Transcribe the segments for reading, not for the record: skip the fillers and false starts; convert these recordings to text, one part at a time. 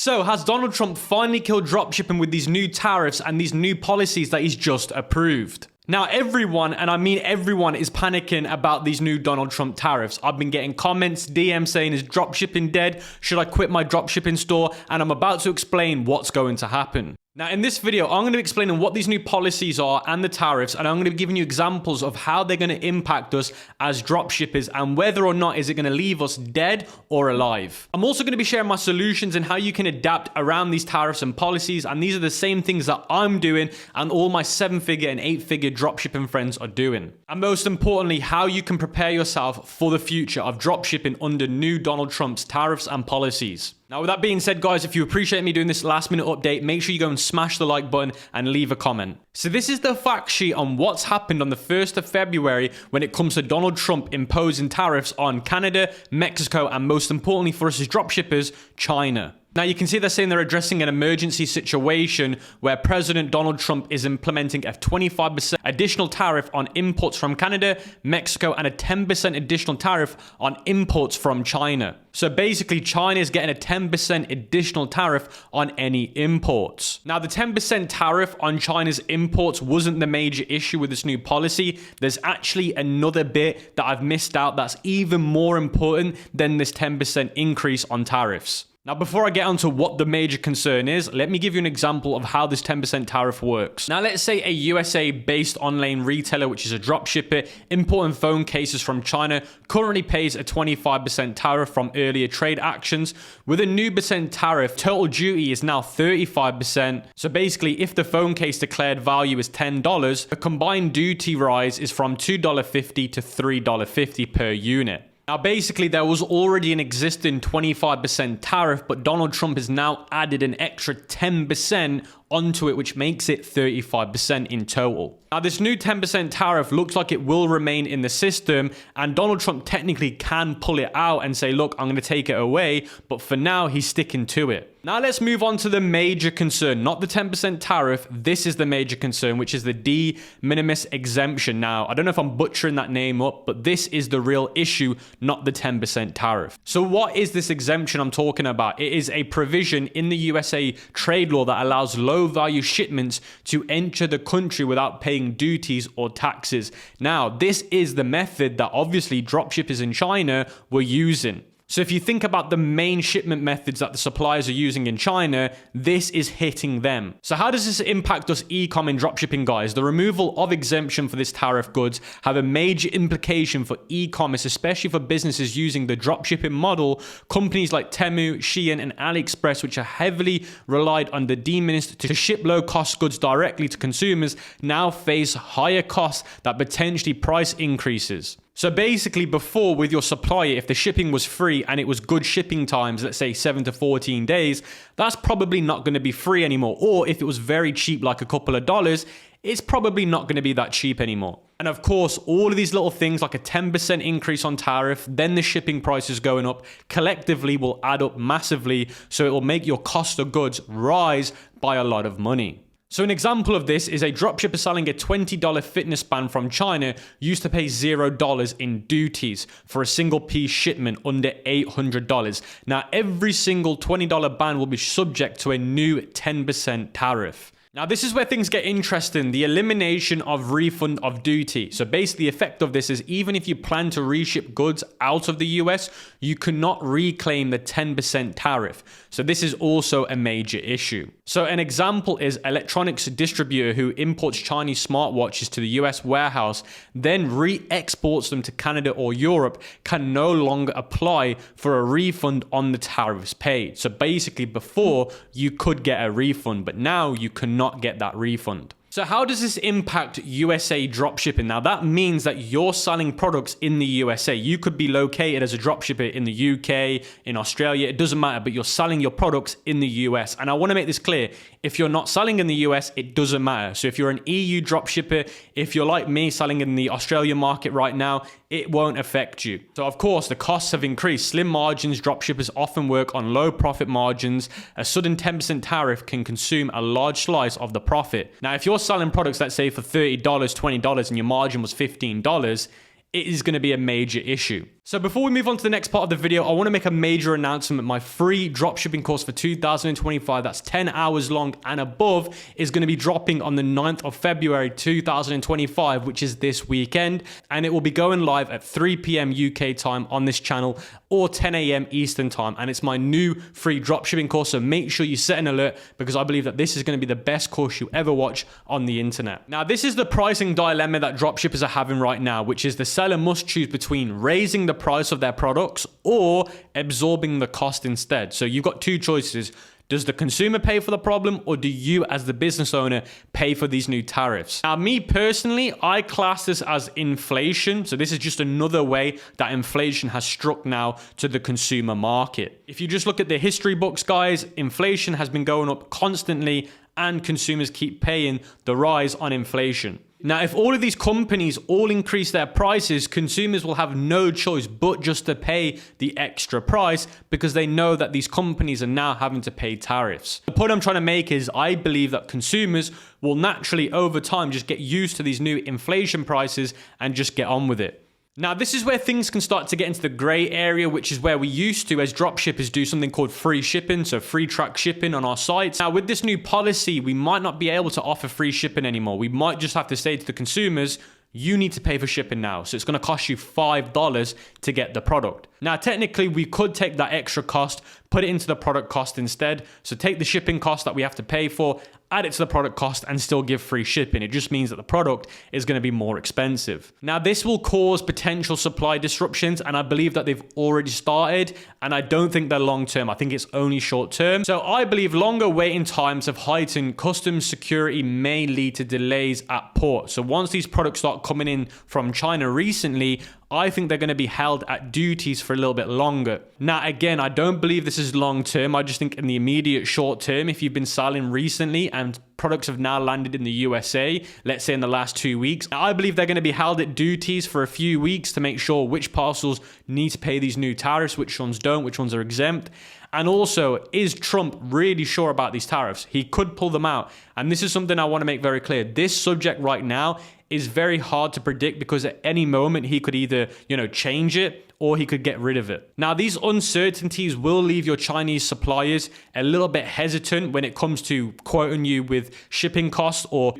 So, has Donald Trump finally killed dropshipping with these new tariffs and these new policies that he's just approved? Now, everyone, and I mean everyone, is panicking about these new Donald Trump tariffs. I've been getting comments, DMs saying, is dropshipping dead? Should I quit my dropshipping store? And I'm about to explain what's going to happen. Now, in this video, I'm going to be explaining what these new policies are and the tariffs, and I'm going to be giving you examples of how they're going to impact us as dropshippers and whether or not is it going to leave us dead or alive. I'm also going to be sharing my solutions and how you can adapt around these tariffs and policies, and these are the same things that I'm doing and all my 7-figure and 8-figure dropshipping friends are doing. And most importantly, how you can prepare yourself for the future of dropshipping under new Donald Trump's tariffs and policies. Now, with that being said, guys, if you appreciate me doing this last minute update, make sure you go and smash the like button and leave a comment. So this is the fact sheet on what's happened on the 1st of February when it comes to Donald Trump imposing tariffs on Canada, Mexico, and most importantly for us as dropshippers, China. Now, you can see they're saying they're addressing an emergency situation where President Donald Trump is implementing a 25% additional tariff on imports from Canada, Mexico, and a 10% additional tariff on imports from China. So basically, China is getting a 10% additional tariff on any imports. Now, the 10% tariff on China's imports wasn't the major issue with this new policy. There's actually another bit that I've missed out that's even more important than this 10% increase on tariffs. Now, before I get onto what the major concern is, let me give you an example of how this 10% tariff works. Now, let's say a USA-based online retailer, which is a dropshipper, importing phone cases from China, currently pays a 25% tariff from earlier trade actions. With a new percent tariff, total duty is now 35%. So basically, if the phone case declared value is $10, the combined duty rise is from $2.50 to $3.50 per unit. Now, basically, there was already an existing 25% tariff, but Donald Trump has now added an extra 10% onto it, which makes it 35% in total. Now, this new 10% tariff looks like it will remain in the system, and Donald Trump technically can pull it out and say, look, I'm going to take it away, but for now, he's sticking to it. Now, let's move on to the major concern, not the 10% tariff. This is the major concern, which is the de minimis exemption. Now, I don't know if I'm butchering that name up, but this is the real issue, not the 10% tariff. So what is this exemption I'm talking about? It is a provision in the USA trade law that allows low value shipments to enter the country without paying duties or taxes. Now, this is the method that obviously dropshippers in China were using. So if you think about the main shipment methods that the suppliers are using in China, this is hitting them. So how does this impact us ECOM and dropshipping, guys? The removal of exemption for this tariff goods have a major implication for e-commerce, especially for businesses using the dropshipping model. Companies like Temu, Shein, and AliExpress, which are heavily relied on the de minimis to ship low-cost goods directly to consumers, now face higher costs that potentially price increases. So basically, before with your supplier, if the shipping was free and it was good shipping times, let's say 7 to 14 days, that's probably not going to be free anymore. Or if it was very cheap, like a couple of dollars, it's probably not going to be that cheap anymore. And of course, all of these little things like a 10% increase on tariff, then the shipping prices going up, collectively will add up massively. So it will make your cost of goods rise by a lot of money. So an example of this is a dropshipper selling a $20 fitness band from China used to pay $0 in duties for a single piece shipment under $800. Now, every single $20 band will be subject to a new 10% tariff. Now, this is where things get interesting, the elimination of refund of duty. So basically, the effect of this is even if you plan to reship goods out of the US, you cannot reclaim the 10% tariff. So this is also a major issue. So an example is electronics distributor who imports Chinese smartwatches to the US warehouse, then re-exports them to Canada or Europe, can no longer apply for a refund on the tariffs paid. So basically, before you could get a refund, but now you cannot get that refund. So how does this impact USA dropshipping? Now, that means that you're selling products in the USA. You could be located as a dropshipper in the UK, in Australia, it doesn't matter, but you're selling your products in the US. And I want to make this clear. If you're not selling in the US, it doesn't matter. So if you're an EU dropshipper, if you're like me selling in the Australian market right now, it won't affect you. So of course, the costs have increased. Slim margins, dropshippers often work on low profit margins. A sudden 10% tariff can consume a large slice of the profit. Now, if you're selling products, let's say for $30, $20, and your margin was $15, it is going to be a major issue. So before we move on to the next part of the video, I want to make a major announcement. My free dropshipping course for 2025, that's 10 hours long and above, is going to be dropping on the 9th of February 2025, which is this weekend. And it will be going live at 3 p.m. UK time on this channel or 10 a.m. Eastern time. And it's my new free dropshipping course. So make sure you set an alert because I believe that this is going to be the best course you ever watch on the internet. Now, this is the pricing dilemma that dropshippers are having right now, which is the seller must choose between raising the price of their products or absorbing the cost instead. So you've got two choices. Does the consumer pay for the problem, or do you as the business owner pay for these new tariffs? Now, me personally, I class this as inflation. So this is just another way that inflation has struck now to the consumer market. If you just look at the history books, guys, inflation has been going up constantly and consumers keep paying the rise on inflation. Now, if all of these companies all increase their prices, consumers will have no choice but just to pay the extra price because they know that these companies are now having to pay tariffs. The point I'm trying to make is I believe that consumers will naturally over time just get used to these new inflation prices and just get on with it. Now, this is where things can start to get into the gray area, which is where we used to, as dropshippers, do something called free shipping, so free track shipping on our sites. Now, with this new policy, we might not be able to offer free shipping anymore. We might just have to say to the consumers, you need to pay for shipping now. So it's going to cost you $5 to get the product. Now, technically, we could take that extra cost, put it into the product cost instead. So take the shipping cost that we have to pay for, add it to the product cost and still give free shipping. It just means that the product is going to be more expensive. Now, this will cause potential supply disruptions, and I believe that they've already started, and I don't think they're long term. I think it's only short term. So I believe longer waiting times of heightened customs security may lead to delays at port. So once these products start coming in from China recently, I think they're going to be held at duties for a little bit longer. Now, again, I don't believe this is long term. I just think in the immediate short term, if you've been selling recently and products have now landed in the USA, let's say in the last 2 weeks, I believe they're going to be held at duties for a few weeks to make sure which parcels need to pay these new tariffs, which ones don't, which ones are exempt. And also, is Trump really sure about these tariffs? He could pull them out. And this is something I want to make very clear. This subject right now is very hard to predict because at any moment he could either, change it or he could get rid of it. Now, these uncertainties will leave your Chinese suppliers a little bit hesitant when it comes to quoting you with shipping costs or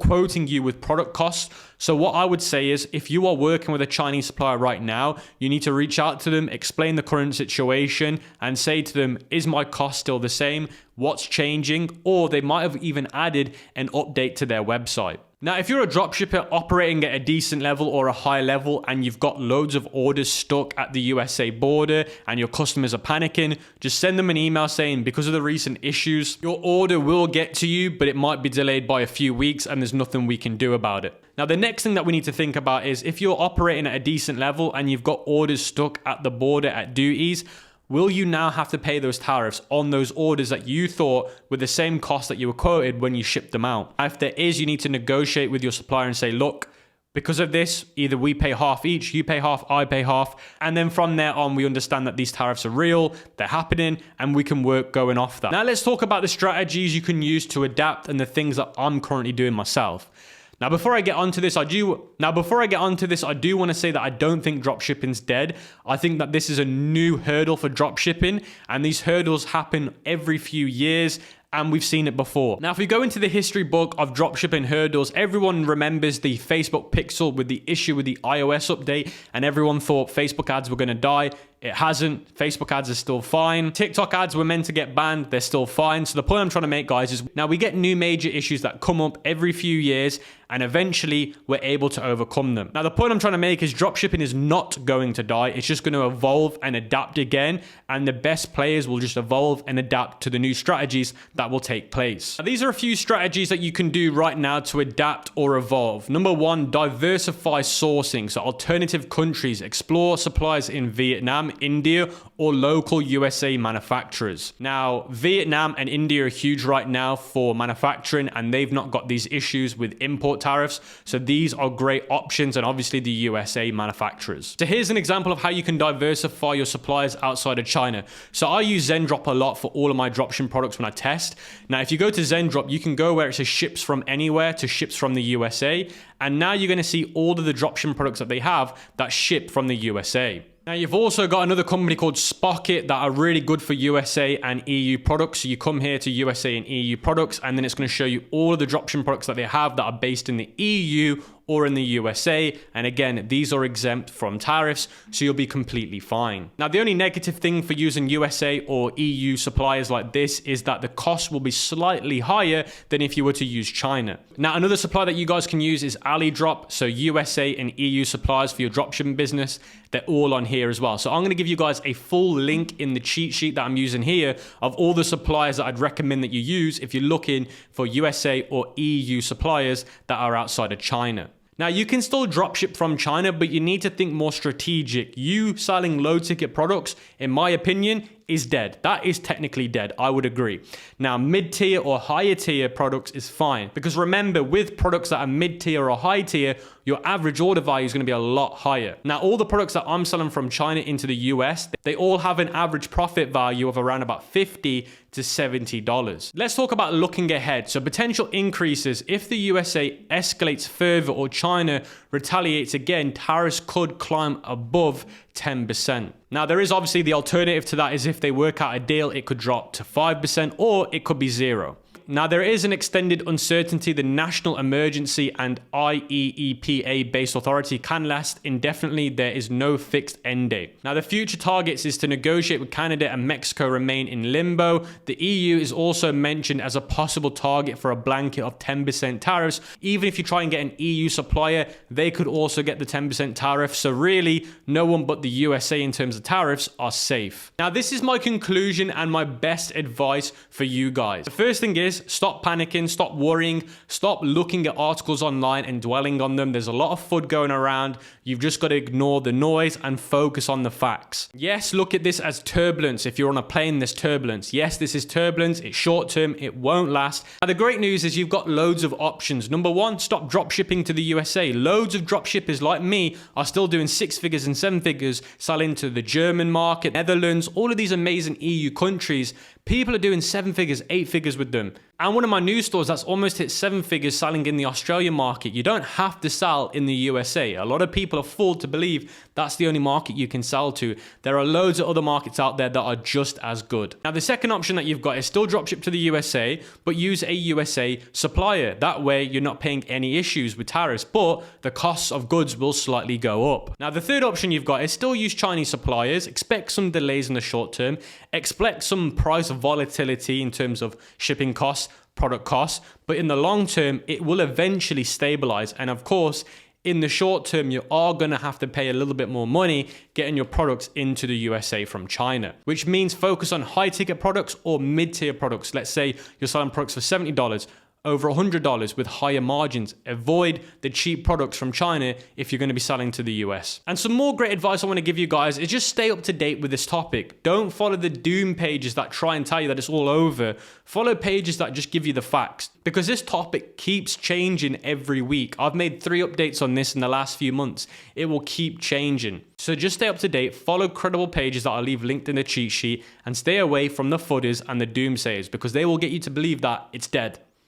quoting you with product costs. So what I would say is if you are working with a Chinese supplier right now, you need to reach out to them, explain the current situation and say to them, is my cost still the same? What's changing? Or they might have even added an update to their website. Now, if you're a dropshipper operating at a decent level or a high level and you've got loads of orders stuck at the USA border and your customers are panicking, just send them an email saying because of the recent issues, your order will get to you, but it might be delayed by a few weeks and there's nothing we can do about it. Now, the next thing that we need to think about is if you're operating at a decent level and you've got orders stuck at the border at duties, will you now have to pay those tariffs on those orders that you thought were the same cost that you were quoted when you shipped them out? If there is, you need to negotiate with your supplier and say, look, because of this, either we pay half each, you pay half, I pay half. And then from there on, we understand that these tariffs are real, they're happening, and we can work going off that. Now, let's talk about the strategies you can use to adapt and the things that I'm currently doing myself. Now, before I get onto this, I do want to say that I don't think dropshipping's dead. I think that this is a new hurdle for dropshipping, and these hurdles happen every few years. And we've seen it before. Now, if we go into the history book of dropshipping hurdles, everyone remembers the Facebook pixel with the issue with the iOS update, and everyone thought Facebook ads were going to die. It hasn't. Facebook ads are still fine. TikTok ads were meant to get banned. They're still fine. So the point I'm trying to make, guys, is now we get new major issues that come up every few years, and eventually we're able to overcome them. Now, the point I'm trying to make is dropshipping is not going to die. It's just going to evolve and adapt again, and the best players will just evolve and adapt to the new strategies that will take place. Now, these are a few strategies that you can do right now to adapt or evolve. Number one, diversify sourcing. So alternative countries, explore suppliers in Vietnam, India, or local USA manufacturers. Now, Vietnam and India are huge right now for manufacturing, and they've not got these issues with import tariffs. So these are great options, and obviously the USA manufacturers. So here's an example of how you can diversify your suppliers outside of China. So I use Zendrop a lot for all of my dropshipping products when I test. Now, if you go to Zendrop, you can go where it says ships from anywhere to ships from the USA. And now you're going to see all of the dropshipping products that they have that ship from the USA. Now, you've also got another company called Spocket that are really good for USA and EU products. So you come here to USA and EU products, and then it's going to show you all of the dropshipping products that they have that are based in the EU or in the USA. And again, these are exempt from tariffs, so you'll be completely fine. Now, the only negative thing for using USA or EU suppliers like this is that the cost will be slightly higher than if you were to use China. Now, another supplier that you guys can use is AliDrop. So USA and EU suppliers for your dropshipping business, they're all on here as well. So I'm going to give you guys a full link in the cheat sheet that I'm using here of all the suppliers that I'd recommend that you use if you're looking for USA or EU suppliers that are outside of China. Now, you can still dropship from China, but you need to think more strategic. You selling low ticket products, in my opinion, is dead. That is technically dead. I would agree. Now, mid-tier or higher tier products is fine, because remember, with products that are mid-tier or high tier, your average order value is going to be a lot higher. Now, all the products that I'm selling from China into the US, they all have an average profit value of around about $50 to $70. Let's talk about looking ahead. So potential increases if the USA escalates further or China retaliates again, tariffs could climb above 10%. Now, there is obviously the alternative to that is if they work out a deal, it could drop to 5% or it could be 0. Now, there is an extended uncertainty. The National Emergency and IEEPA-based authority can last indefinitely. There is no fixed end date. Now, the future targets is to negotiate with Canada and Mexico remain in limbo. The EU is also mentioned as a possible target for a blanket of 10% tariffs. Even if you try and get an EU supplier, they could also get the 10% tariff. So really, no one but the USA in terms of tariffs are safe. Now, this is my conclusion and my best advice for you guys. The first thing is, stop panicking, stop worrying, stop looking at articles online and dwelling on them. There's a lot of FUD going around. You've just got to ignore the noise and focus on the facts. Yes, look at this as turbulence. If you're on a plane, there's turbulence. Yes, this is turbulence. It's short term. It won't last. Now, the great news is you've got loads of options. Number one, stop drop shipping to the USA. Loads of drop shippers like me are still doing 6 figures and 7 figures, selling to the German market, Netherlands, all of these amazing EU countries. People are doing 7 figures, 8 figures with them. And one of my new stores that's almost hit 7 figures selling in the Australian market. You don't have to sell in the USA. A lot of people are fooled to believe that's the only market you can sell to. There are loads of other markets out there that are just as good. Now, the second option that you've got is still dropship to the USA, but use a USA supplier. That way, you're not paying any issues with tariffs, but the costs of goods will slightly go up. Now, the third option you've got is still use Chinese suppliers. Expect some delays in the short term. Expect some price volatility in terms of shipping costs, product costs, but in the long term, it will eventually stabilize. And of course, in the short term, you are going to have to pay a little bit more money getting your products into the USA from China, which means focus on high ticket products or mid-tier products. Let's say you're selling products for $70, over $100 with higher margins. Avoid the cheap products from China if you're going to be selling to the US. And some more great advice I want to give you guys is just stay up to date with this topic. Don't follow the doom pages that try and tell you that it's all over. Follow pages that just give you the facts, because this topic keeps changing every week. I've made 3 updates on this in the last few months. It will keep changing. So just stay up to date, follow credible pages that I'll leave linked in the cheat sheet, and stay away from the FUDders and the doomsayers, because they will get you to believe that it's dead.